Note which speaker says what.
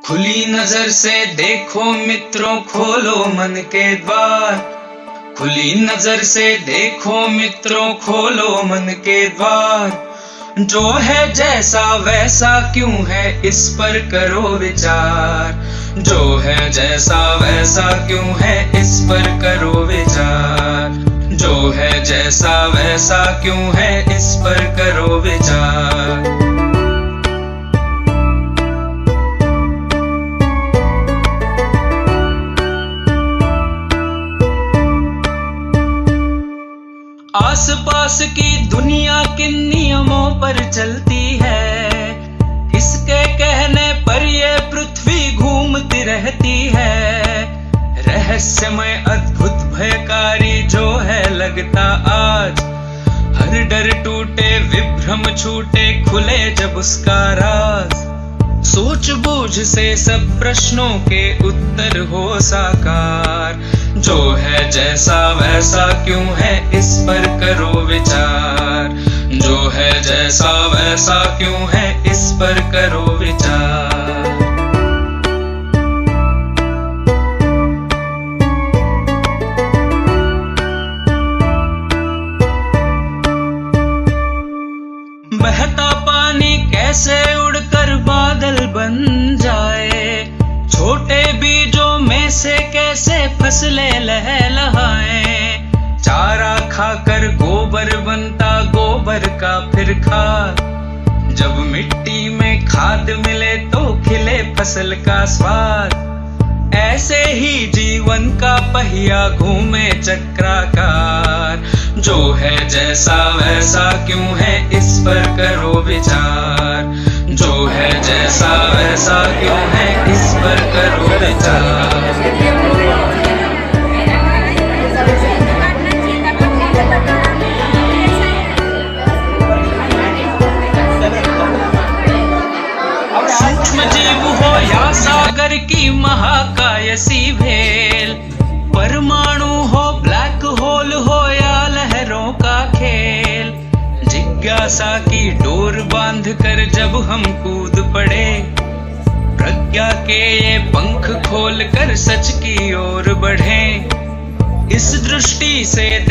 Speaker 1: खुली नजर से देखो मित्रों, खोलो मन के द्वार। खुली नजर से देखो मित्रों, खोलो मन के द्वार। जो है जैसा वैसा क्यों है, इस पर करो विचार। जो है जैसा वैसा क्यों है, इस पर करो विचार। जो है जैसा वैसा क्यों है, इस पर करो विचार। आसपास की दुनिया किन नियमों पर चलती है, किसके कहने पर ये पृथ्वी घूमती रहती है। रहस्यमय अद्भुत भयकारी जो है लगता आज, हर डर टूटे विभ्रम छूटे खुले जब उसका राज। सोच बूझ से सब प्रश्नों के उत्तर हो साकार। जो है जैसा वैसा क्यों है, इस पर करो विचार। जो है जैसा वैसा क्यों है, इस पर करो विचार। बहता पानी कैसे उड़कर बादल बन जाए, छोटे बीजों में से कैसे फसलें लहलहाएं। चारा खाकर गोबर बनता, गोबर का फिर खाद। जब मिट्टी में खाद मिले तो खिले फसल का स्वाद। ऐसे ही जीवन का पहिया घूमे चक्राकार। जो है जैसा वैसा क्यों है, इस पर करो विचार। जो है जैसा वैसा क्यों है, इस पर करो विचार। सूक्ष्म जीव हो या सागर की महाकायसी भेल, परमाणु हो ब्लैक होल हो या लहरों का खेल। जिज्ञासा की डोर बांध कर जब हम कूद पड़े, प्रज्ञा के ये पंख खोल कर सच की ओर बढ़े। इस दृष्टि से